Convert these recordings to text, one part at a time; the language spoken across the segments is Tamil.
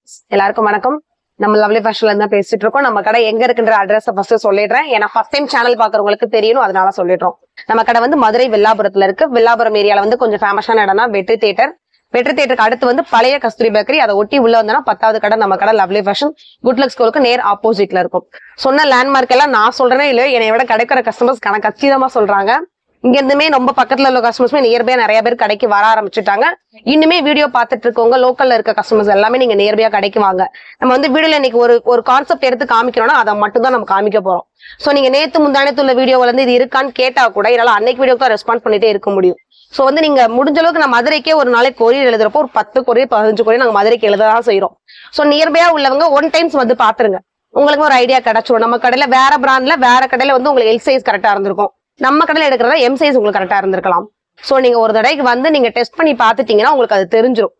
எல்லாருக்கும் வணக்கம். நம்ம லவ்லி ஃபேஷன்ல இருந்து பேசிட்டு இருக்கோம். நம்ம கடை எங்க இருக்குன்ற அட்ரஸ் ஃபர்ஸ்ட் சொல்லிடுறேன். ஏன்னா ஃபர்ஸ்ட் டைம் சேனல் பாக்குறவங்களுக்கு தெரியணும், அதனால சொல்லிடுறோம். நம்ம கடை வந்து மதுரை வில்லாபுரத்துல இருக்கு. வில்லாபுரம் ஏரியால வந்து கொஞ்சம் ஃபேமஸான இடம்னா வெற்றி தியேட்டர். வெற்றி தியேட்டருக்கு அடுத்து வந்து பழைய கஸ்தூரி பேக்கரி, அதை ஒட்டி உள்ள வந்தா 10வது கடை நம்ம கடை லவ்லி ஃபேஷன். குட்லக் ஸ்கூலுக்கு நேர் ஆப்போசிட்ல இருக்கும். சொன்ன லேண்ட்மார்க் எல்லாம் நான் சொல்றேனே இல்லையோ, என்னை விட கிடைக்கிற கஸ்டமர்ஸ் கச்சிதமா சொல்றாங்க. இங்க இருந்துமே ரொம்ப பக்கத்துல உள்ள கஸ்டமர்ஸ்மே நியர்பையா நிறைய பேர் கடைக்கு வர ஆரம்பிச்சுட்டாங்க. இன்னுமே வீடியோ பார்த்துட்டு இருக்கவங்க லோக்கல்ல இருக்க கஸ்டமர்ஸ் எல்லாமே நீங்க நியர்பையா கடைக்கு வாங்க. நம்ம வந்து வீடியோல இன்னைக்கு ஒரு கான்செப்ட் எடுத்து காமிக்கிறோம்னா அதை மட்டும் தான் நம்ம காமிக்க போறோம். சோ நீங்க நேத்து முந்தானத்து உள்ள வீடியோல இருந்து இது இருக்கான்னு கேட்டா கூட என்னால அன்னைக்கு வீடியோக்கு தான் ரெஸ்பாண்ட் பண்ணிட்டே இருக்க முடியும். சோ வந்து நீங்க முடிஞ்ச அளவுக்கு நான் மதுரைக்கே ஒரு நாளைக்கு கொரியர் எழுதுறப்போ ஒரு 10 கொரியர் 15 கொரியர் நாங்க மதுரைக்கு எழுததான் செய்யறோம். சோ நியர்பையா உள்ளவங்க ஒன் டைம்ஸ் வந்து பாத்துருங்க, உங்களுக்கு ஒரு ஐடியா கிடைச்சிடும். நம்ம கடையில வேற பிராண்ட்ல வேற கடையில வந்து உங்களுக்கு எல் சைஸ் கரெக்டா இருந்திருக்கும், நம்ம கடையில எடுக்கிறதா எம் சைஸ் உங்களுக்கு கரெக்டா இருந்திருக்கலாம். சோ நீங்க ஒரு தடவைக்கு வந்து நீங்க டெஸ்ட் பண்ணி பாத்துட்டீங்கன்னா உங்களுக்கு அது தெரிஞ்சிடும்.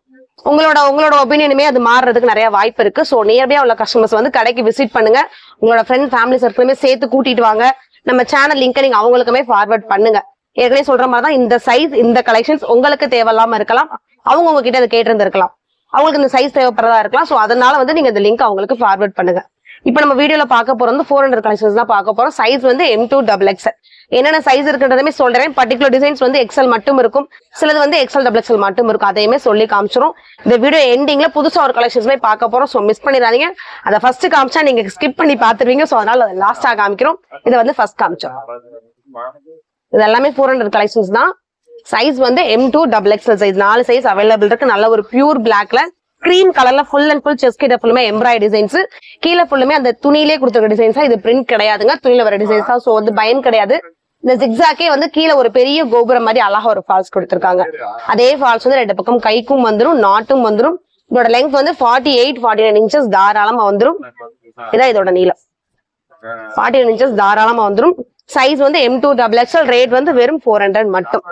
உங்களோட ஒப்பீனியனுமே அது மாறுறதுக்கு நிறைய வாய்ப்பு இருக்கு. சோ நியர்பையா உள்ள கஸ்டமர்ஸ் வந்து கடைக்கு விசிட் பண்ணுங்க. உங்களோட ஃப்ரெண்ட் ஃபேமிலி சர்க்கிளுமே சேர்த்து கூட்டிட்டு வாங்க. நம்ம சேனல் லிங்க் நீங்க அவங்களுக்குமே ஃபார்வர்ட் பண்ணுங்க. ஏற்கனவே சொல்ற மாதிரி தான் இந்த சைஸ் இந்த கலெக்ஷன்ஸ் உங்களுக்கு தேவையில்லாம இருக்கலாம், அவங்க உங்ககிட்ட அதை கேட்டு இருந்திருக்கலாம், அவங்களுக்கு இந்த சைஸ் தேவைப்படுறதா இருக்கலாம். சோ அதனால வந்து நீங்க இந்த லிங்க் அவங்களுக்கு ஃபார்வர்ட் பண்ணுங்க. இப்ப நம்ம வீடியோல பார்க்க போறது வந்து 400 கலெக்ஷன்ஸ் தான் பார்க்க போறோம். சைஸ் வந்து M2XXL. என்னென்ன சைஸ் இருக்குன்றதுமே சொல்றேன். பர்டிகுலர் டிசைன்ஸ் வந்து எக்ஸல் மட்டும் இருக்கும், சிலது வந்து XL மட்டும் இருக்கும். அதையுமே சொல்லி காமிச்சிரும். இந்த வீடியோ எண்டிங்ல புதுசா ஒரு கலெக்ஷன்ஸ்மே பார்க்க போறோம். சோ மிஸ் பண்ணிடாதீங்க. அதை ஃபர்ஸ்ட் காமிச்சா நீங்க ஸ்கிப் பண்ணி பாத்துருவீங்க. சோ அதனால அதை லாஸ்டா காமிக்கிறோம். இதை வந்து ஃபர்ஸ்ட் காமிச்சோம். இது எல்லாமே 400 கலெக்ஷன்ஸ் தான். சைஸ் வந்து M2XXL சைஸ். 4 சைஸ் அவைலபிள் இருக்கு. நல்ல ஒரு பியூர் பிளாக்ல கிரீம் கலர்ல ஃபுல் அண்ட் ஃபுல் செஸ்ட் கிட்ட ஃபுல்லுமே எம்ப்ராய்டரி டிசைன்ஸ், கீழே ஃபுல்லுமே அந்த துணியிலே கொடுத்துருக்க டிசைன்ஸா. இது பிரிண்ட் கிடையாதுங்க, துணியில வர டிசைன்ஸ் தான். சோ வந்து பயம் கிடையாது. இந்த ஜிக்ஸாக்கே வந்து கீழே ஒரு பெரிய கோபுரம் மாதிரி அழகா ஒரு ஃபால்ஸ் கொடுத்திருக்காங்க. அதே ஃபால்ஸ் வந்து 2 பக்கம் கைக்கும் வந்துரும், நாட்டும் வந்துரும். இதோட லெங்த் வந்து 48-49 இன்ச்சஸ் தாராளமா வந்துரும். இதான் இதோட நீளம், 49 இன்ச்சஸ் தாராளமா வந்துரும். சைஸ் வந்து M2XXL. ரேட் வந்து வெறும் 400 மட்டும்.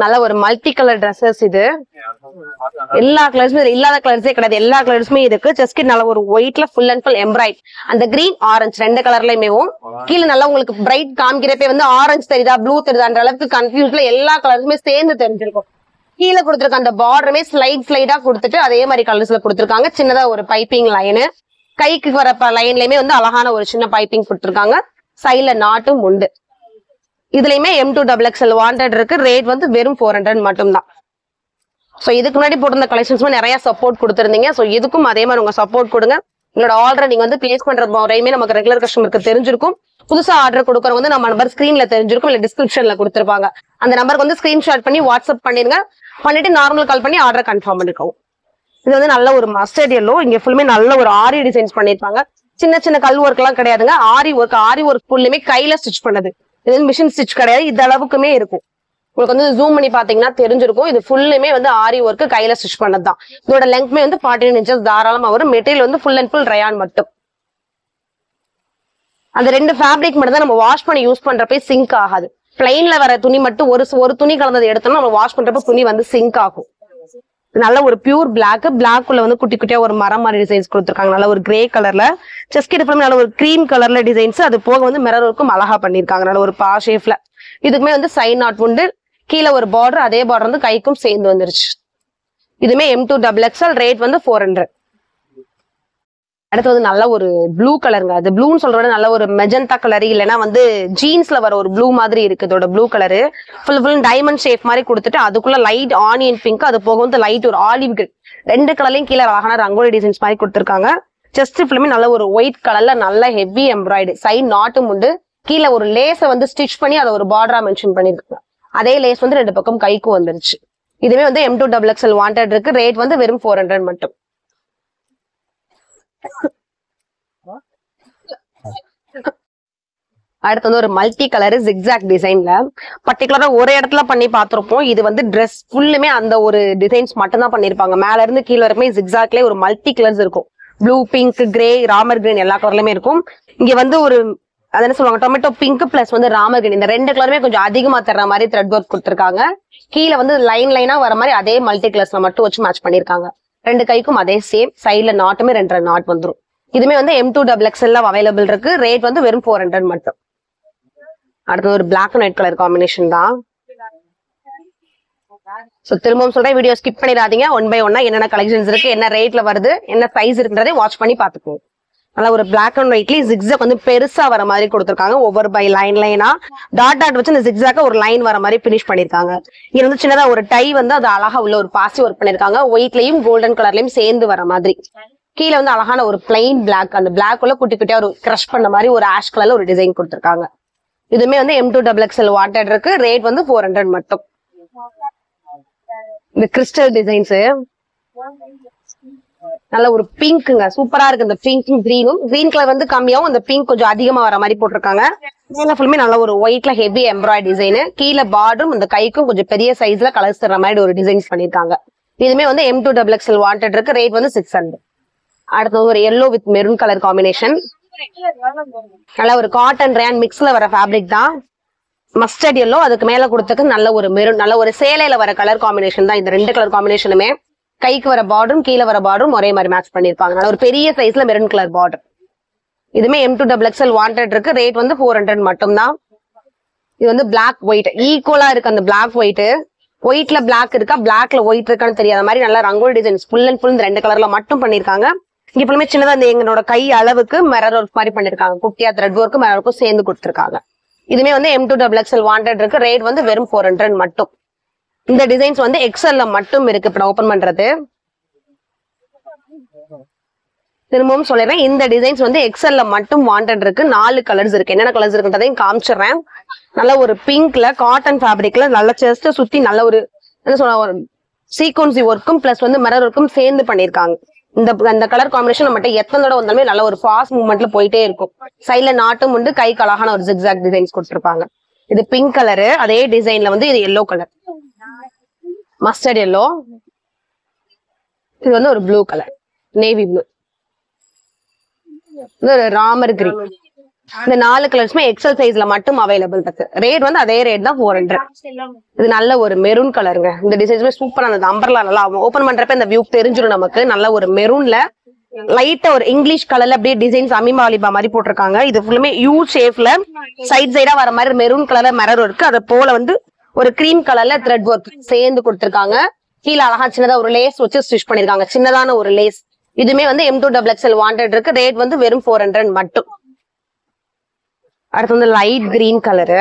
நல்ல ஒரு மல்டி கலர் ட்ரெஸ்ஸஸ். இது எல்லா கலர்ஸுமே இல்லாத கலர்ஸே கிடையாது, எல்லா கலர்ஸுமே இருக்கு. ஜஸ்ட் நல்ல ஒரு ஒயிட்ல ஃபுல் அண்ட் ஃபுல் எம்ப்ராய்ட், அந்த கிரீன் ஆரஞ்சு 2 கலர்லயுமே. கீழே நல்லா உங்களுக்கு பிரைட் காமிக்கிறப்ப வந்து ஆரஞ்சு தெரியுதா ப்ளூ தெரியுதான்ற அளவுக்கு கன்ஃபியூஸ்ல எல்லா கலர்ஸுமே சேர்ந்து தெரிஞ்சிருக்கும். கீழே கொடுத்துருக்க அந்த பார்டருமே ஸ்லைடா கொடுத்துட்டு அதே மாதிரி கலர்ஸ்ல கொடுத்துருக்காங்க. சின்னதா ஒரு பைப்பிங் லைனு, கைக்கு வர லைன்லயுமே வந்து அழகான ஒரு சின்ன பைப்பிங் கொடுத்துருக்காங்க. சைட்ல நாட்டும் உண்டு. இதுலயுமே M2XXL வாண்டட் இருக்கு. ரேட் வந்து வெறும் 400 மட்டும் தான். சோ இதுக்கு முன்னாடி போட்டிருந்த கலெக்ஷன்ஸ்மே நிறைய சப்போர்ட் கொடுத்துருந்தீங்க. சோ இதுக்கும் அதே மாதிரி உங்க சப்போர்ட் கொடுங்க. உங்களோட ஆர்டர் நீங்க வந்து பிளேஸ் பண்ற முறையுமே நமக்கு ரெகுலர் கஸ்டமருக்கு தெரிஞ்சிருக்கும். புதுசா ஆர்டர் கொடுக்கறவங்க வந்து நம்ம நம்பர் ஸ்கிரீன்ல தெரிஞ்சிருக்கும், இல்ல டிஸ்கிரிப்ஷன்ல கொடுத்துருப்பாங்க. அந்த நம்பருக்கு வந்து ஸ்கிரீன்ஷாட் பண்ணி வாட்ஸ்அப் பண்ணிருங்க. பண்ணிட்டு நார்மல் கால் பண்ணி ஆர்டர் கன்ஃபார்ம் பண்ணிருக்கோம். இது வந்து நல்ல ஒரு மஸ்டர்ட் எல்லோ. இங்க ஃபுல்லுமே நல்ல ஒரு ஆரி டிசைன்ஸ் பண்ணிருப்பாங்க. சின்ன சின்ன கல் ஒர்க் எல்லாம் கிடையாதுங்க, ஆரி ஒர்க் ஃபுல்லுமே கையில ஸ்டிச் பண்ணது. இது மிஷின் ஸ்டிச் கிடையாது, இந்த அளவுக்குமே இருக்கும். உங்களுக்கு வந்து ஜூம் பண்ணி பாத்தீங்கன்னா தெரிஞ்சிருக்கும். இது ஃபுல்லுமே வந்து ஆரி ஒர்க் கையில ஸ்டிச் பண்ணதுதான். இதோட லெங்க்மே வந்து 49 இன்ச்சஸ் தாராளமா வரும். மெட்டீரியல் வந்து ஃபுல் அண்ட் ஃபுல் ரயான் மட்டும். அந்த 2 ஃபேப்ரிக் மட்டும் தான் நம்ம வாஷ் பண்ணி யூஸ் பண்றப்ப சிங்க் ஆகாது. பிளைன்ல வர துணி மட்டும் ஒரு துணி கலந்தது எடுத்தோம்னா நம்ம வாஷ் பண்றப்ப துணி வந்து சிங்க் ஆகும். நல்ல ஒரு பியூர் பிளாக் உள்ள வந்து குட்டி குட்டியா ஒரு மரம் மாதிரி டிசைன்ஸ் கொடுத்துருக்காங்க. நல்ல ஒரு கிரே கலர்ல செஸ்ட் நல்ல ஒரு கிரீம் கலர்ல டிசைன்ஸ். அது போக வந்து மிரர் ஒர்க்கும் அழகா பண்ணிருக்காங்க, நல்ல ஒரு பா ஷேப்ல. இதுக்குமே வந்து சைட் நாட் உண்டு. கீழே ஒரு பார்டர், அதே பார்டர் வந்து கைக்கும் சேர்ந்து வந்துருச்சு. இதுமே M2XXL. ரேட் வந்து 400. அடுத்து வந்து நல்ல ஒரு ப்ளூ கலருங்க. அது ப்ளூன்னு சொல்றத நல்ல ஒரு மெஜந்தா கலர், இல்லைன்னா வந்து ஜீன்ஸ்ல வர ஒரு ப்ளூ மாதிரி இருக்கு. இதோட blue colour full diamond shape மாதிரி கொடுத்துட்டு அதுக்குள்ள லைட் ஆனியன் பிங்க், அது போக வந்து லைட் ஒரு ஆலிவ் கிரீன், 2 கலர்லயும் கீழே அழகான ரங்கோலி டிசைன்ஸ் மாதிரி கொடுத்துருக்காங்க. செஸ்ட் ஃபுல்லுமே நல்ல ஒரு ஒயிட் கலர்ல நல்ல ஹெவி எம்ப்ராய்டரி. சைட் நாட்டும் உண்டு. கீழே ஒரு லேஸை வந்து ஸ்டிச் பண்ணி அதை ஒரு பார்டரா மென்ஷன் பண்ணிருக்காங்க. அதே லேஸ் வந்து 2 பக்கம் கைக்கும் வந்துருச்சு. இதுவே வந்து M2XXL வாண்டட் இருக்கு. ரேட் வந்து வெறும் 400 மட்டும். அடுத்து வந்து ஒரு மல்டி கலர் ஜிக்ஸாக் டிசைன்ல பர்டிகுலரா ஒரு இடத்துல பண்ணி பார்த்திருப்போம். இது வந்து ட்ரெஸ் ஃபுல்லுமே அந்த ஒரு டிசைன்ஸ் மட்டும் தான் பண்ணிருப்பாங்க. மேல இருந்து கீழே வரைக்குமே ஜிக்ஸாக்லயே ஒரு மல்டி கலர்ஸ் இருக்கும். Blue, pink, grey, Ramar green எல்லா கலர்லயுமே இருக்கும். இங்க வந்து ஒரு அது என்ன சொல்லுவாங்க, டொமேட்டோ பிங்க் பிளஸ் வந்து ராமர் கிரீன், இந்த 2 கலருமே கொஞ்சம் அதிகமா தர்ற மாதிரி த்ரெட் ஒர்க் கொடுத்துருக்காங்க. கீழே வந்து லைனா வர மாதிரி அதே மல்டி கலர்ஸ்ல மட்டும் வச்சு மேட்ச் பண்ணிருக்காங்க. 2 கைக்கும் அதே சேம். சைட்ல நாட்டுமே 2 நாட் வந்துடும். இதுமே வந்து M2XXL அவைலபிள் இருக்கு. ரேட் வந்து வெறும் 400 மட்டும். அடுத்து ஒரு black and white colour combination தான். சோ திரும்பவும் சொல்றேன், வீடியோ ஸ்கிப் பண்ணிடாதீங்க. 1 by 1 என்னென்ன கலெக்ஷன்ஸ் இருக்கு, என்ன ரேட்ல வருது, என்ன சைஸ் இருக்குன்றதை வாட்ச் பண்ணி பாத்துக்கோங்க. நல்லா ஒரு பிளாக் அண்ட் ஒயிட்லி ஜிக்ஸாக் வந்து பெருசா வர மாதிரி கொடுத்திருக்காங்க. ஒவ்வொரு பை லைனா டாட் டாட் வச்சு இந்த ஜிக்ஸாக்க ஒரு லைன் வர மாதிரி பினிஷ் பண்ணிருக்காங்க. இது வந்து சின்னதா ஒரு டை வந்து அது அழகா உள்ள ஒரு பாசி ஒர்க் பண்ணிருக்காங்க. ஒயிட்லயும் கோல்டன் கலர்லயும் சேர்ந்து வர மாதிரி. கீழே வந்து அழகான ஒரு பிளைன் பிளாக், அந்த பிளாக் உள்ள குட்டி குட்டியா ஒரு கிரஷ் பண்ண மாதிரி ஒரு ஆஷ் கலர்ல ஒரு டிசைன் கொடுத்திருக்காங்க. இதுமே வந்து M2XXL வாண்டட் இருக்கு. ரேட் வந்து 400 மட்டும். இந்த கிறிஸ்டல் டிசைன்ஸ் நல்ல ஒரு பிங்க்குங்க, சூப்பரா இருக்கு. இந்த பிங்க்கும் கிரீனும், கிரீன் கலர் வந்து கம்மியாவும் இந்த பிங்க் கொஞ்சம் அதிகமா வர மாதிரி போட்டிருக்காங்க. ஃபுல்லுமே நல்ல ஒரு ஒயிட்ல ஹெவி எம்ப்ராய்டரி டிசைன். கீழே பார்டரும் இந்த கைக்கும் கொஞ்சம் பெரிய சைஸ்ல கலர்ஸ் தர மாதிரி ஒரு டிசைன்ஸ் பண்ணிருக்காங்க. இதுமே வந்து M2XXL வாண்டட் இருக்கு. ரேட் வந்து 600. அடுத்தது ஒரு yellow with maroon colour combination. நல்ல ஒரு காட்டன் ரேன் மிக்ஸ்ல வர ஃபேப்ரிக் தான். மஸ்டர்ட் எல்லோ, அதுக்கு மேல கொடுத்தது நல்ல ஒரு மெரூன், நல்ல ஒரு சேலையில வர கலர் காம்பினேஷன் தான். இந்த 2 கலர் காம்பினேஷனுமே கைக்கு வர பார்டரும் கீழே வர பார்டரும் ஒரே மாதிரி மேட்ச் பண்ணிருப்பாங்க. நல்ல ஒரு பெரிய சைஸ்ல மெரூன் கலர் பார்டர். இதுமே M2XXL வாண்டட் இருக்கு. ரேட் வந்து 400 மட்டும் தான். இது வந்து பிளாக் ஒயிட் ஈக்குவலா இருக்கு. அந்த பிளாக் ஒயிட், ஒயிட்ல பிளாக் இருக்கா, பிளாக்ல ஒயிட் இருக்கான்னு தெரியாத மாதிரி நல்லா rangoli designs full and full இந்த 2 கலர்ல மட்டும் பண்ணிருக்காங்க. இங்க எப்பவுமே சின்னதா இந்த எங்களோட கை அளவுக்கு மிரர் ஒர்க் மாதிரி பண்ணிருக்காங்க. குட்டியா த்ரெட் ஒர்க்கு மிரர் ஒர்க்கும் சேர்ந்து கொடுத்திருக்காங்க. இதுமே வந்து M2XXL வாண்டட் இருக்கு. ரேட் வந்து வெறும் 400 மட்டும். இந்த டிசைன்ஸ் வந்து XL ல மட்டும் இருக்கு. இப்ப நான் ஓபன் பண்றது திரும்பவும் சொல்லிடுறேன், இந்த டிசைன்ஸ் வந்து XL ல மட்டும் வாண்டட் இருக்கு. 4 கலர்ஸ் இருக்கு. என்னென்ன கலர்ஸ் இருக்குன்றதையும் காமிச்சிடுறேன். நல்ல ஒரு பிங்க்ல காட்டன் ஃபேப்ரிக்ல நல்ல செஸ்ட் சுத்தி நல்ல ஒரு என்ன சொல்ல ஒரு சீக்வன்சி ஒர்க்கும் பிளஸ் வந்து மிரர் ஒர்க்கும் சேர்ந்து பண்ணிருக்காங்க. இந்த கலர் காம்பினேஷன் நம்மகிட்ட எத்தனை தடவை வந்தாலுமே நல்ல ஒரு ஃபாஸ்ட் மூவ்மெண்ட்ல போயிட்டே இருக்கும். சைட்ல நாட்டும் உண்டு, கைக்கு அழகான ஒரு ஜிக்ஸாக் டிசைன்ஸ் கொடுத்திருப்பாங்க. இது பிங்க் கலரு. அதே டிசைன்ல வந்து இது எல்லோ கலர், மஸ்டர்ட் எல்லோ. இது வந்து ஒரு ப்ளூ கலர், நேவி ப்ளூ. இது ஒரு ராமர் கிரீன். இந்த 4 கலர்ஸ்மே XL சைஸ்ல மட்டும் அவைலபிள் இருக்கு. ரேட் வந்து அதே ரேட் தான் 400. இது நல்ல ஒரு மெரூன் கலருங்க. இந்த டிசைன்ஸ்மே சூப்பரா இருந்தது. அம்பர்லா நல்லா ஓபன் பண்றப்ப இந்த வியூ தெரிஞ்சிடும் நமக்கு. நல்ல ஒரு மெரூன்ல லைட்டா ஒரு இங்கிலீஷ் கலர்ல அப்படியே டிசைன்ஸ் அமிமாலிபா மாதிரி போட்டிருக்காங்க. இது ஃபுல்லுமே யூ ஷேப்ல சைட் சைடா வர மாதிரி மெரூன் கலர்ல மிரர் இருக்கு. அது போல வந்து ஒரு கிரீம் கலர்ல த்ரெட் ஒர்க் சேர்ந்து கொடுத்திருக்காங்க. கீழே அழகா சின்னதா ஒரு லேஸ் வச்சு ஸ்டிச் பண்ணிருக்காங்க, சின்னதான ஒரு லேஸ். இதுமே வந்து M2XXL வாண்டட் இருக்கு. ரேட் வந்து வெறும் 400 மட்டும். அடுத்து வந்து லைட் கிரீன் கலரு.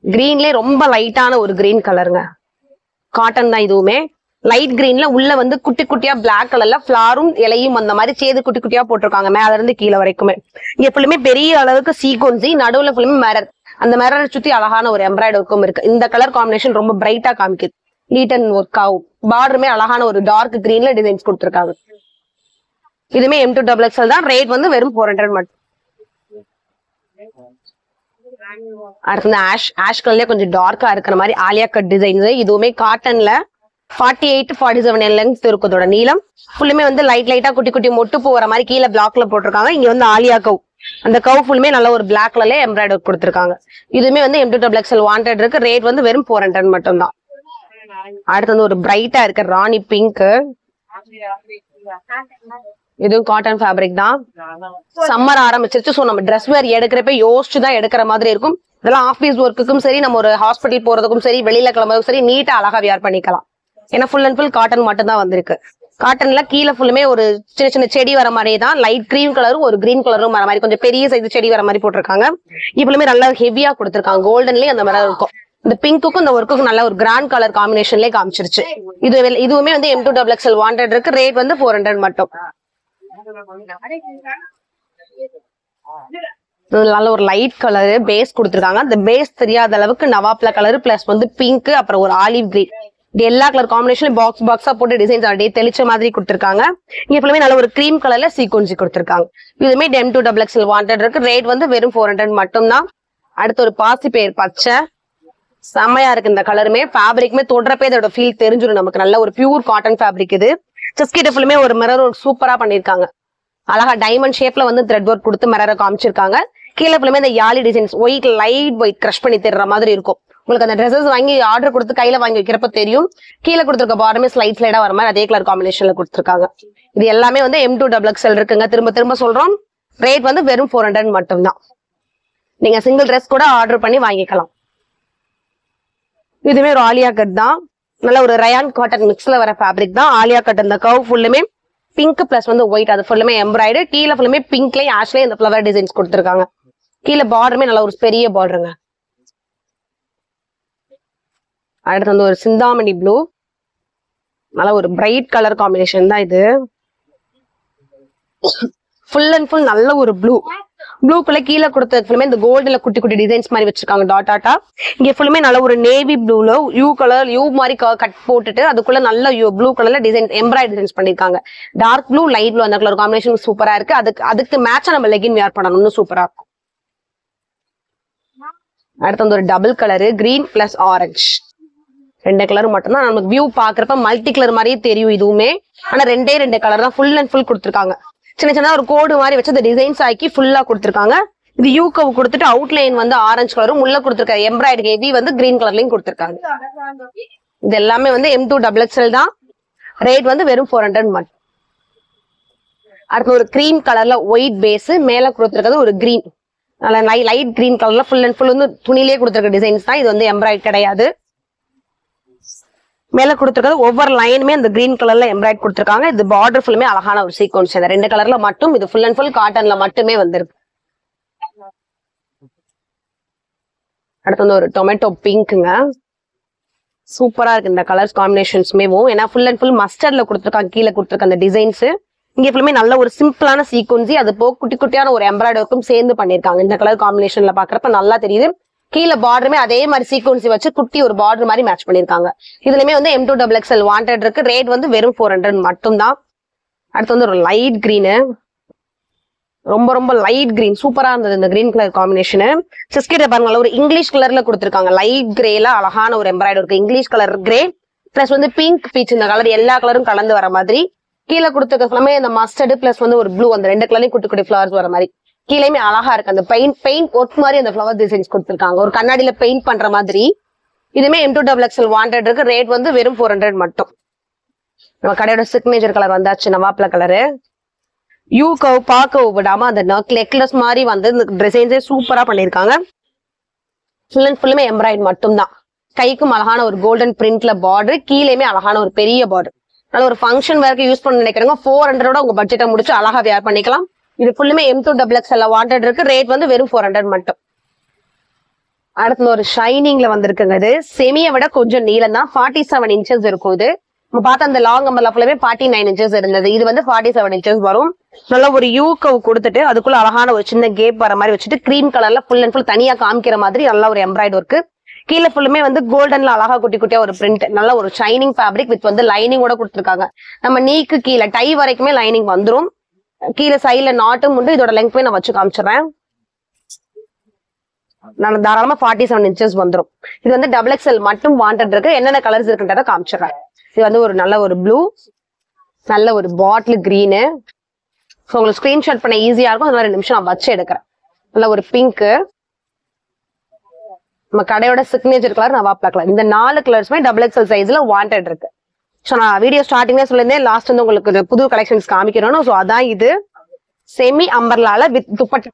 கிரீன்லயே ரொம்ப லைட்டான ஒரு கிரீன் கலருங்க. காட்டன் தான் இதுவுமே. லைட் கிரீன்ல உள்ள வந்து குட்டி குட்டியா பிளாக் கலர்ல ஃபிளாரும் இலையும் அந்த மாதிரி சேது குட்டி குட்டியா போட்டிருக்காங்க மேல இருந்து கீழே வரைக்குமே. இங்க ஃபுல்லுமே பெரிய அளவுக்கு சீக்வன்சி, நடுவுல ஃபுல்லுமே மிரர். அந்த மிரரை சுத்தி அழகான ஒரு எம்ப்ராய்டரி ஒர்க்கும் இருக்கு. இந்த கலர் காம்பினேஷன் ரொம்ப பிரைட்டா காமிக்குது. லீட்டன் ஒர்க் ஆகும். பார்டருமே அழகான ஒரு டார்க் கிரீன்ல டிசைன்ஸ் கொடுத்திருக்காங்க. இதுமே M2XXL தான். ரேட் வந்து வெறும் 400 மட்டும். அடுத்து ஆஷ் கலர்லயே கொஞ்சம் டார்க்கா இருக்கிற மாதிரி ஆலியா கட் டிசைன்ஸ். இதுவுமே காட்டன்ல 48-47 லெங்த் இருக்கும். இதோட நீளம் ஃபுல்லுமே வந்து லைட்டா குட்டி குட்டி மொட்டு பூ வர மாதிரி கீழே பிளாக்ல போட்டிருக்காங்க. இங்க வந்து ஆலியா கவ், அந்த கவ் ஃபுல்லுமே நல்ல ஒரு பிளாக் கலர்ல எம்ப்ராய்டரி கொடுத்திருக்காங்க. இதுவுமே வந்து M2XXL வாண்டட் இருக்கு. ரேட் வந்து வெறும் 400 மட்டும் தான். அடுத்து வந்து ஒரு பிரைட்டா இருக்க ராணி பிங்க். இதுவும் காட்டன் ஃபேப்ரிக் தான். சம்மர் ஆரம்பிச்சிருச்சு. சோ நம்ம ட்ரெஸ் வேர் எடுக்கிறப்ப யோசிச்சுதான் எடுக்கிற மாதிரி இருக்கும். இதெல்லாம் ஆபீஸ் ஒர்க்குக்கும் சரி, நம்ம ஒரு ஹாஸ்பிட்டல் போறதுக்கும் சரி, வெளியில கிளம்புறதுக்கும் சரி நீட்டா அழகா வியர் பண்ணிக்கலாம். ஏன்னா ஃபுல் அண்ட் ஃபுல் காட்டன் மட்டும் தான் வந்திருக்கு. காட்டன்ல கீழே ஃபுல்லுமே ஒரு சின்ன சின்ன செடி வர மாதிரியே தான். லைட் கிரீன் கலரும் ஒரு கிரீன் கலரும் வர மாதிரி கொஞ்சம் பெரிய சைஸ் செடி வர மாதிரி போட்டிருக்காங்க. இப்பலுமே நல்லா ஹெவியா கொடுத்திருக்காங்க. கோல்டன்லயே அந்த மாதிரி இருக்கும். இந்த பிங்க்குக்கும் இந்த ஒர்க்குக்கும் நல்ல ஒரு கிராண்ட் கலர் காம்பினேஷன்லயே காமிச்சிருச்சு. இதுவுமே வந்து M2XXL வாண்டட் இருக்கு. ரேட் வந்து 400 மட்டும். நல்ல ஒரு லைட் கலர் பேஸ் கொடுத்திருக்காங்க. அந்த பேஸ் தெரியாத அளவுக்கு நவாப்ல கலர் பிளஸ் வந்து பிங்க், அப்புறம் ஒரு ஆலிவ் கிரீன், எல்லா கலர் காம்பினேஷன் பாக்ஸா போட்டு டிசைன்ஸ் அப்படியே தெளிச்ச மாதிரி கொடுத்திருக்காங்க. இங்க ஃபுல்லுமே நல்ல ஒரு கிரீம் கலர்ல சீக்வன்சி கொடுத்திருக்காங்க. இதுமே M2XXL வாண்டட் இருக்கு. ரேட் வந்து வெறும் 400 மட்டும் தான். அடுத்து ஒரு பாசி பேர் பச்சை, செம்மையா இருக்கு. இந்த கலருமே ஃபேப்ரிக்குமே தொடுறப்பே இதோட ஃபீல் தெரிஞ்சிடும் நமக்கு. நல்ல ஒரு பியூர் காட்டன் ஃபேப்ரிக் இது. செஸ்ட் கிட்ட ஃபுல்லுமே ஒரு மிரர் ஒர்க் சூப்பரா பண்ணிருக்காங்க. அழகா டைமண்ட் ஷேப்ல வந்து த்ரெட் ஒர்க் கொடுத்து மிரரை காமிச்சிருக்காங்க. கீழே ஃபுல்லுமே இந்த யாலி designs white light white crush பண்ணி தர்ற மாதிரி இருக்கும். உங்களுக்கு அந்த ட்ரெஸ்ஸஸ் வாங்கி ஆர்டர் கொடுத்து கையில வாங்கி வைக்கிறப்ப தெரியும். கீழே கொடுத்துருக்க பாடமே ஸ்லைடா வர மாதிரி அதே கலர் காம்பினேஷன்ல கொடுத்துருக்காங்க. இது எல்லாமே வந்து M2XXL இருக்குங்க. திரும்ப சொல்றோம். ரேட் வந்து வெறும் 400 மட்டும் தான். நீங்க சிங்கிள் ட்ரெஸ் கூட ஆர்டர் பண்ணி வாங்கிக்கலாம். இதுவுமே ஒரு ஆலியா கட் தான். நல்ல ஒரு ரயான் காட்டன் மிக்ஸ்ல வர ஃபேப்ரிக் தான் ஆலியா கட். இந்த கர்வ் ஃபுல்லுமே பிங்க் பிளஸ் வந்து ஒயிட், அது ஃபுல்லுமே எம்ப்ராய்டு. கீழே ஃபுல்லுமே பிங்க்லயே ஆஷ்லயே இந்த ஃபிளவர் டிசைன்ஸ் கொடுத்துருக்காங்க. கீழே பார்டருமே நல்ல ஒரு பெரிய பார்டருங்க. அடுத்து வந்து ஒரு சிந்தாமணி ப்ளூ, நல்ல ஒரு பிரைட் கலர் காம்பினேஷன் தான் இது. ஃபுல் அண்ட் ஃபுல் நல்ல ஒரு ப்ளூக்குள்ள கீழே கொடுத்தது ஃபுல்லுமே இந்த கோல்டுல குட்டி குட்டி டிசைன்ஸ் மாதிரி வச்சிருக்காங்க டாட் டாட்டா. இங்க ஃபுல்லுமே நல்ல ஒரு நேவி ப்ளூல யூ மாதிரி கட் போட்டுட்டு அதுக்குள்ள நல்ல ப்ளூ கலர்ல டிசைன் எம்ப்ராய்டரி டிசைன்ஸ் பண்ணிருக்காங்க. டார்க் ப்ளூ லைட் ப்ளூ அந்த கலர் காம்பினேஷன் சூப்பரா இருக்கு. அதுக்கு மேட்சா நம்ம லெகின் வேர் பண்ணணும், இன்னும் சூப்பரா இருக்கும். அடுத்து வந்து ஒரு double colour green plus orange, 2 colour மட்டும் தான் நமக்கு வியூ பாக்குறப்ப மல்டி கலர் மாதிரியே தெரியும் இதுவுமே. ஆனா 2 கலர் தான் ஃபுல் அண்ட் ஃபுல் கொடுத்துருக்காங்க. சின்ன சின்ன ஒரு கோடு மாதிரி வச்சு அந்த டிசைன்ஸ் ஆக்கி ஃபுல்லா கொடுத்துருக்காங்க. இது யூ கவ் கொடுத்துட்டு அவுட்லைன் வந்து ஆரஞ்சு கலரும் உள்ள கொடுத்துருக்காங்க. எம்ப்ராய்டரி ஹெவி வந்து கிரீன் கலர்லயும் கொடுத்துருக்காங்க. இது எல்லாமே வந்து M2XXL தான். ரேட் வந்து வெறும் 400 மட்டும். அடுத்து ஒரு கிரீம் கலர்ல ஒயிட் பேஸ், மேல கொடுத்துருக்கிறது ஒரு கிரீன், லைட் கிரீன் கலர்ல ஃபுல் அண்ட் ஃபுல் வந்து துணிலேயே கொடுத்துருக்க டிசைன்ஸ் தான். இது வந்து எம்ப்ராய்டரி கிடையாது. மேல கொடுத்துருக்கிறது ஒவ்வொரு லைனுமே அந்த கிரீன் கலர்ல எம்ப்ராய்டரி கொடுத்துருக்காங்க. இது பார்டர் ஃபுல்லுமே அழகான ஒரு சீக்வன்ஸ். இந்த 2 கலர்ல மட்டும் இது ஃபுல் அண்ட் ஃபுல் காட்டன்ல மட்டுமே வந்திருக்கு. அடுத்து வந்து ஒரு டொமேட்டோ பிங்க்குங்க, சூப்பரா இருக்கு இந்த கலர்ஸ் காம்பினேஷன்ஸ்மே. ஏன்னா ஃபுல் அண்ட் ஃபுல் மஸ்டர்ட்ல கொடுத்துருக்காங்க. கீழே கொடுத்துருக்க அந்த டிசைன்ஸ் இங்க ஃபுல்லுமே நல்ல ஒரு சிம்பிளான சீக்வன்சி, அது போக குட்டி குட்டியான ஒரு எம்ப்ராய்டரி ஒர்க்கும் சேர்ந்து பண்ணிருக்காங்க. இந்த கலர் காம்பினேஷன்ல பாக்குறப்ப நல்லா தெரியுது. கீழே பார்டருமே அதே மாதிரி சீக்வன்சி வச்சு குட்டி ஒரு பார்டர் மாதிரி மேட்ச் பண்ணிருக்காங்க. இதுலயுமே வந்து M2XXL வாண்டட் இருக்கு. ரேட் வந்து வெறும் 400 மட்டும் தான். அடுத்து வந்து ஒரு லைட் கிரீனு, ரொம்ப ரொம்ப லைட் கிரீன், சூப்பரா இருந்தது இந்த கிரீன் கலர் காம்பினேஷனு. சிஸ்கிட்ட பாருங்க ஒரு இங்கிலீஷ் கலர்ல கொடுத்துருக்காங்க. லைட் கிரேல அழகான ஒரு எம்ப்ராய்டரி இருக்கு. இங்கிலீஷ் கலர் கிரே பிளஸ் வந்து பிங்க் பீச், இந்த கலர் எல்லா கலரும் கலந்து வர மாதிரி. கீழே கொடுத்துருக்க இந்த மஸ்டர்டு பிளஸ் வந்து ஒரு ப்ளூ, அந்த 2 கலர்லயும் குட்டி குட்டி ஃபிளவர்ஸ் வர மாதிரி. கீழேயுமே அழகா இருக்கு. அந்த பெயிண்ட் ஒர்க் மாதிரி அந்த ஃபிளவர் டிசைன்ஸ் கொடுத்துருக்காங்க. ஒரு கண்ணாடியில பெயிண்ட் பண்ற மாதிரி. இதுமே M2XXL வாண்டட் இருக்கு. ரேட் வந்து வெறும் 400 மட்டும். நம்ம கடையோட சிக்னேச்சர் கலர் வந்தாச்சு, நவாப்ல கலரு. யூ கவ் பார்க்க விடாம அந்த நெக்லஸ் மாதிரி வந்து இந்த டிசைன்ஸே சூப்பரா பண்ணிருக்காங்க. ஃபுல் அண்ட் ஃபுல்லுமே எம்ப்ராய்டரி மட்டும் தான். கைக்கும் அழகான ஒரு கோல்டன் பிரிண்ட்ல பார்டர், கீழேயுமே அழகான ஒரு பெரிய பார்டர். நல்ல ஒரு ஃபங்க்ஷன் வரைக்கும் யூஸ் பண்ண நினைக்கிறவங்க 400 உங்க பட்ஜெட்டை முடிச்சு அழகா வேர் பண்ணிக்கலாம். இது ஃபுல்லுமே M2XXL வாண்டட் இருக்கு. ரேட் வந்து வெறும் 400 மட்டும். அடுத்து ஒரு ஷைனிங்ல வந்திருக்குங்க. இது செமியை விட கொஞ்சம் நீளம் தான், 47 இன்ச்சஸ் இருக்கும். இது நம்ம பார்த்த அந்த லாங் அம்பர்லா ஃபுல்லுமே 49 இன்ச்சஸ் இருந்தது. இது வந்து 47 இன்ச்சஸ் வரும். நல்ல ஒரு யூ கவ் கொடுத்துட்டு அதுக்குள்ள அழகான ஒரு சின்ன கேப் வர மாதிரி வச்சுட்டு கிரீம் கலர்ல ஃபுல் அண்ட் ஃபுல் தனியா காமிக்கிற மாதிரி நல்ல ஒரு எம்ப்ராய்டரி ஒர்க். கீழே ஃபுல்லுமே வந்து கோல்டன்ல அழகா குட்டி குட்டியா ஒரு பிரிண்ட், நல்ல ஒரு ஷைனிங் ஃபேப்ரிக் வித் வந்து லைனிங்கோட கொடுத்துருக்காங்க. நம்ம நீக்கு கீழே டை வரைக்குமே லைனிங் வந்துரும். கீழே சைட்ல நாட்டும் உண்டு. இதோட லெங்க்மே நான் வச்சு காமிச்சிடுறேன். நான் தாராளமா 47 இன்ச்சஸ் வந்துடும். இது வந்து XXL மட்டும் வாண்டட் இருக்கு. என்னென்ன கலர்ஸ் இருக்குன்றத காமிச்சிடுறேன். இது வந்து ஒரு நல்ல ஒரு ப்ளூ, நல்ல ஒரு பாட்டில் கிரீனு. உங்களுக்கு ஸ்கிரீன்ஷாட் பண்ண ஈஸியா இருக்கும். அதனால 2 நிமிஷம் நான் வச்சு எடுக்கிறேன். நல்ல ஒரு பிங்க், நம்ம கடையோட சிக்னேச்சர் கலர் நவாப்ல கலர். இந்த 4 கலர்ஸுமே XXL சைஸ்ல வாண்டட் இருக்கு. ஸோ நான் வீடியோ ஸ்டார்டிங்ல சொல்லியிருந்தேன், லாஸ்ட் வந்து உங்களுக்கு புது கலெக்ஷன்ஸ் காமிக்கிறோம். ஸோ அதான் இது செமி அம்பர்லால வித் துப்பட்டா,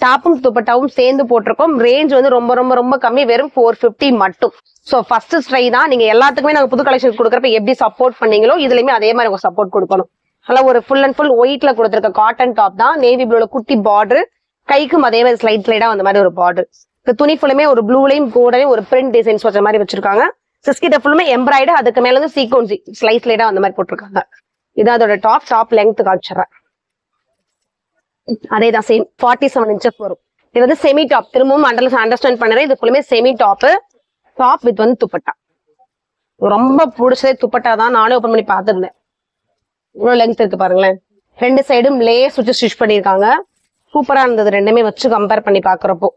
டாப்பும் துப்பட்டாவும் சேர்ந்து போட்டிருக்கோம். ரேஞ்ச் வந்து ரொம்ப ரொம்ப ரொம்ப கம்மி, வெறும் 450 மட்டும். ஸோ ஃபர்ஸ்ட் ட்ரை தான். நீங்க எல்லாத்துக்குமே நாங்க புது கலெக்ஷன் கொடுக்குறப்ப எப்படி சப்போர்ட் பண்ணீங்களோ இதுலயுமே அதே மாதிரி உங்க சப்போர்ட் கொடுக்கணும். நல்லா ஒரு ஃபுல் அண்ட் ஃபுல் ஒயிட்ல கொடுத்துருக்க காட்டன் டாப் தான். நேவி ப்ளூல குட்டி பார்டர், கைக்கும் அதே மாதிரி ஸ்லைடா அந்த மாதிரி ஒரு பார்டர். இந்த துணி ஃபுல்லுமே ஒரு ப்ளூலையும் கோடையும் ஒரு பிரிண்ட் டிசைன்ஸ் வச்ச மாதிரி வச்சிருக்காங்க. சிஸ்கிட்ட ஃபுல்லுமே எம்ப்ராய்டு, அதுக்கு மேல வந்து சீக்வன்சி ஸ்லைடா அந்த மாதிரி போட்டிருக்காங்க. இதான் அதோட டாப் லெங்த் காமிச்சிடுறேன். அதேதான் சேம் 47 இன்ச்சஸ் வரும். இது வந்து செமி டாப். திரும்பவும் அண்டர்ஸ்டாண்ட் பண்ணுறேன். இது ஃபுல்லுமே செமி டாப் வித் வந்து துப்பட்டா. ரொம்ப பிடிச்சதே துப்பட்டா தான். நானே ஓப்பன் பண்ணி பார்த்துருந்தேன். இவ்வளவு லெங்த் இருக்கு பாருங்களேன். 2 சைடும் லேஸ் வச்சு ஸ்டிச் பண்ணிருக்காங்க. சூப்பரா இருந்தது ரெண்டுமே வச்சு கம்பேர் பண்ணி பாக்குறப்போ.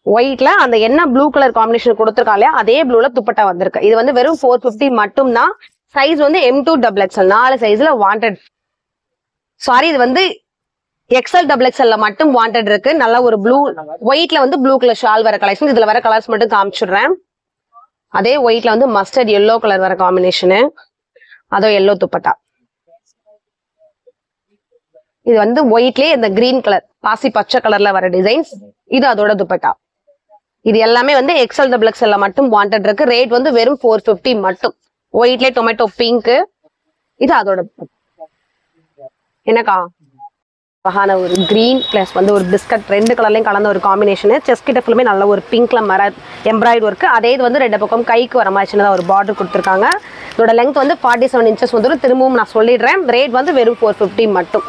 ஒயிட்ல அந்த என்ன ப்ளூ கலர் காம்பினேஷன் கொடுத்துருக்காங்க அதே ப்ளூல துப்பட்டா வந்திருக்கு. இது வந்து வெறும் 450 மட்டும் தான். சைஸ் வந்து M2XXL 4 சைஸ்ல வாண்டட். சாரி, இது வந்து XL மட்டும் வாண்டட் இருக்கு. நல்ல ஒரு ப்ளூ ஒயிட்ல வந்து ப்ளூ கலர் ஷால் வர கலெக்ஷன். இதுல வர கலர்ஸ் மட்டும் காமிச்சிடுறேன். அதே ஒயிட்ல வந்து மஸ்டர்ட் எல்லோ கலர் வர காம்பினேஷனு, அதோ எல்லோ துப்பட்டா. இது வந்து ஒயிட்லயே இந்த கிரீன் கலர் பாசி பச்சை கலர்ல வர டிசைன்ஸ். இது அதோட துப்பட்டா. இது எல்லாமே வந்து எக்ஸல் டபுள் எக்ஸ்எல்ல மட்டும் வாண்டட் இருக்கு. ரேட் வந்து வெறும் 450 மட்டும். ஒயிட்ல டொமேட்டோ பிங்க். இது அதோட என்னக்கா அழகான ஒரு கிரீன் பிளஸ் வந்து ஒரு பிஸ்கட் ரெண்டு கலர்லயும் கலந்த ஒரு காம்பினேஷன். செஸ்ட் கிட்ட ஃபுல்லுமே நல்ல ஒரு பிங்க்ல எம்ப்ராய்டரி ஒர்க். அதே இது வந்து ரெண்டு பக்கம் கைக்கு வர மாதிரி சின்னதாக ஒரு பார்டர் கொடுத்துருக்காங்க. இதோட லெங்த் வந்து 47 இன்ச்சஸ் வந்துடும். திரும்பவும் நான் சொல்லிடுறேன், ரேட் வந்து வெறும் 450 மட்டும்.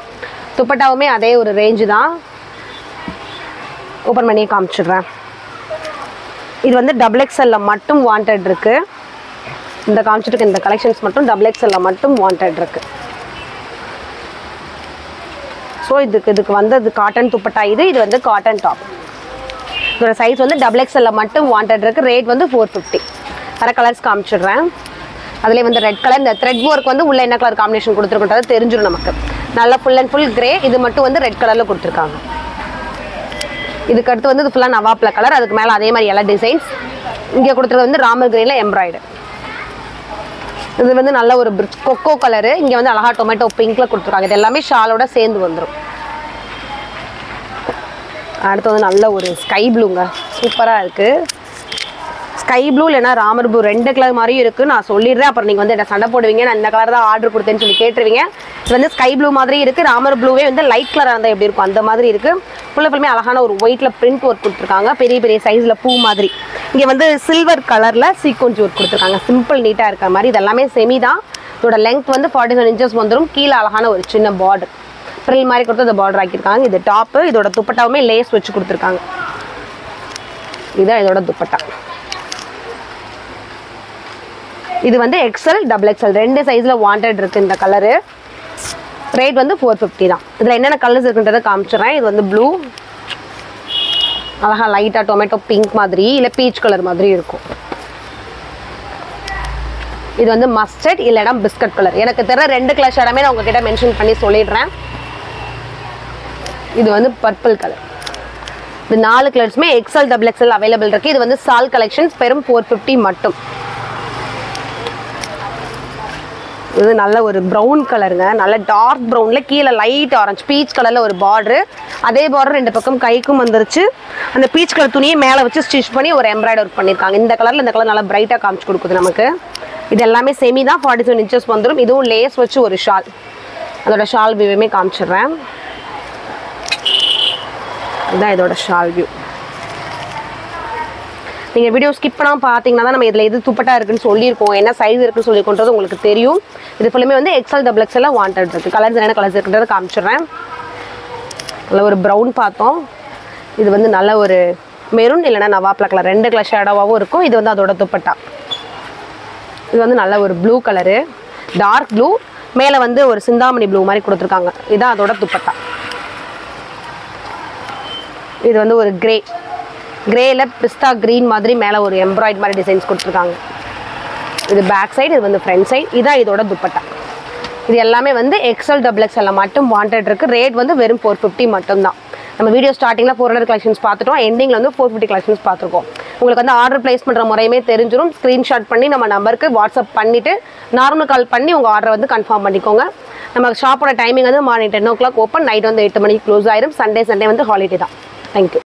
துப்பட்டாவுமே அதே ஒரு ரேஞ்சு தான். ஓப்பன் பண்ணி காமிச்சிடுறேன். இது வந்து டபுள் எக்ஸ்எல்ல மட்டும் வாண்டட் இருக்கு. இந்த காமிச்சிட்டு இந்த கலெக்ஷன்ஸ் மட்டும் டபுள் எக்ஸ்எல்ல மட்டும் வாண்டட் இருக்கு. ஸோ இதுக்கு வந்து அது காட்டன் துப்பட்டா. இது வந்து காட்டன் டாப். இதோட சைஸ் வந்து டபுள் எக்ஸ்எல்ல மட்டும் வாண்டட் இருக்கு. ரேட் வந்து 450. வேற கலர்ஸ் காமிச்சிடுறேன். அதுலேயே வந்து ரெட் கலர். இந்த த்ரெட் ஒர்க் வந்து உள்ள என்ன கலர் காம்பினேஷன் கொடுத்துருக்கோன்றது தெரிஞ்சிடும் நமக்கு. நல்லா ஃபுல் அண்ட் ஃபுல் கிரே. இது மட்டும் வந்து ரெட் கலர்ல கொடுத்துருக்காங்க. இதுக்கு அடுத்து வந்து இது ஃபுல்லாக நவாப்ல கலர். அதுக்கு மேலே அதே மாதிரி எல்லா டிசைன்ஸ். இங்கே கொடுத்துருக்க வந்து ராமர் கிரீன்ல எம்ப்ராய்டு. இது வந்து நல்ல ஒரு கொக்கோ கலரு. இங்கே வந்து அழகா டொமேட்டோ பிங்க்ல கொடுத்துருக்காங்க. இது எல்லாமே ஷாலோட சேர்ந்து வந்துடும். அடுத்து வந்து நல்ல ஒரு ஸ்கை ப்ளூங்க. சூப்பராக இருக்கு. ஸ்கை ப்ளூ இல்லைன்னா ராமர் ப்ளூ ரெண்டு கலர் மாதிரியும் இருக்குது. நான் சொல்லிடுறேன், அப்புறம் நீங்கள் வந்து என்ன சண்டை போடுவீங்க, நான் இந்த கலர் தான் ஆர்டர் கொடுத்தேன்னு சொல்லி கேட்டுருவீங்க. இது வந்து ஸ்கை ப்ளூ மாதிரி இருக்குது. ராமர் ப்ளூவே வந்து லைட் கலராக இருந்தால் எப்படி இருக்கும் அந்த மாதிரி இருக்குது. ஃபுல்லுமே அழகான ஒரு ஒயிட்ல பிரிண்ட் ஒர்க் கொடுத்துருக்காங்க. பெரிய பெரிய சைஸில் பூ மாதிரி. இங்கே வந்து சில்வர் கலரில் சீக்வன்ஸ் ஒர்க் கொடுத்துருக்காங்க. சிம்பிள் நீட்டாக இருக்கிற மாதிரி. இது எல்லாமே செமி தான். இதோட லெங்த் வந்து 47 இன்ச்சஸ் வந்துடும். கீழே அழகான ஒரு சின்ன பார்டர் ஃப்ரில் மாதிரி கொடுத்து அந்த பார்டர் ஆக்கியிருக்காங்க. இது டாப்பு. இதோட துப்பட்டாவுமே லேஸ் வச்சு கொடுத்துருக்காங்க. இதுதான் இதோட துப்பட்டா. இது வந்து எக்ஸ்எல் டபுள் எக்ஸ்எல் ரெண்டு சைஸில் வாண்டட் இருக்குது இந்த கலரு. ரேட் வந்து 450 தான். இதில் என்னென்ன கலர்ஸ் இருக்குன்றதை காமிச்சிடுறேன். இது வந்து ப்ளூ, அழகா லைட்டாக டொமேட்டோ பிங்க் மாதிரி இல்லை பீச் கலர் மாதிரி இருக்கும். இது வந்து மஸ்டர்ட் இல்லைனா பிஸ்கட் கலர். எனக்கு தெரியல ரெண்டு கலர் ஷேடாமே நான் உங்ககிட்ட மென்ஷன் பண்ணி சொல்லிடுறேன். இது வந்து பர்பிள் கலர். இது 4 கலர்ஸுமே எக்ஸ்எல் டபுள் எக்ஸ்எல் அவைலபிள் இருக்குது. இது வந்து சால் கலெக்ஷன்ஸ். வெறும் 450 மட்டும். இது நல்ல ஒரு ப்ரௌன் கலருங்க. நல்ல டார்க் ப்ரௌன்ல கீழே லைட் ஆரஞ்சு பீச் கலர்ல ஒரு பார்டரு. அதே பார்டர் ரெண்டு பக்கம் கைக்கும் வந்துருச்சு. அந்த பீச் கலர் துணியை மேலே வச்சு ஸ்டிச் பண்ணி ஒரு எம்ப்ராய்டரி ஒர்க் பண்ணியிருக்காங்க. இந்த கலர்ல இந்த கலர் நல்லா பிரைட்டாக காமிச்சு கொடுக்குது நமக்கு. இது எல்லாமே செமி தான். 47 இன்ச்சஸ் வந்துடும். இதுவும் லேஸ் வச்சு ஒரு ஷால். அதோட ஷால் வியூவுமே காமிச்சிடுறேன். இதுதான் இதோட ஷால் வியூ. நீங்கள் வீடியோ ஸ்கிப் பண்ணாமல் பார்த்தீங்கன்னா தான் நம்ம இதில் எது துப்பட்டா இருக்குன்னு சொல்லியிருக்கோம், என்ன சைஸ் இருக்குன்னு சொல்லியிருக்கோன்றது உங்களுக்கு தெரியும். இது ஃபுல்லுமே வந்து எக்ஸ்எல் டபுள் எக்ஸ்எல் வாண்டட் இருக்குது. கலர்ஸ் என்ன கலர்ஸ் இருக்குன்றதை காமிச்சிடுறேன். நல்ல ஒரு ப்ரௌன் பார்த்தோம். இது வந்து நல்ல ஒரு மெரூன் இல்லைனா நவாப்ல கலர் ரெண்டு கலர் ஷேடோவாகவும் இருக்கும். இது வந்து அதோட துப்பட்டா. இது வந்து நல்ல ஒரு ப்ளூ கலரு, டார்க் ப்ளூ, மேலே வந்து ஒரு சிந்தாமணி ப்ளூ மாதிரி கொடுத்துருக்காங்க. இதுதான் அதோட துப்பட்டா. இது வந்து ஒரு கிரே, கிரேல பிஸ்தா கிரீன் மாதிரி மேலே ஒரு எம்ப்ராய்டரி மாதிரி டிசைன்ஸ் கொடுத்துருக்காங்க. இது பேக் சைடு, இது வந்து ஃப்ரண்ட் சைடு. இதான் இதோட துப்பட்டா. இது எல்லாமே வந்து எக்ஸ்எல் டபுள் எக்ஸ்எல்ல மட்டும் வாண்டட் இருக்குது. ரேட் வந்து வெறும் 450 மட்டும்தான். நம்ம வீடியோ ஸ்டார்டிங்கில் 400 கலெக்ஷன்ஸ் பார்த்துட்டோம். எண்டிங்கில் வந்து 450 கலெக்ஷன்ஸ் பார்த்துருக்கோம். உங்களுக்கு வந்து ஆர்டர் பிளேஸ் பண்ணுற முறையுமே தெரிஞ்சிடும். ஸ்க்ரீன்ஷாட் பண்ணி நம்ம நம்பருக்கு வாட்ஸ்அப் பண்ணிவிட்டு நார்மல் கால் பண்ணி உங்கள் ஆர்டரை வந்து கன்ஃபார்ம் பண்ணிக்கோங்க. நம்ம ஷாப்போட டைமிங் வந்து மார்னிங் 10 o'clock ஓப்பன், நைட் வந்து 8 மணிக்கு க்ளோஸ் ஆயிரும். சண்டே வந்து ஹாலிடே தான். தேங்க்யூ.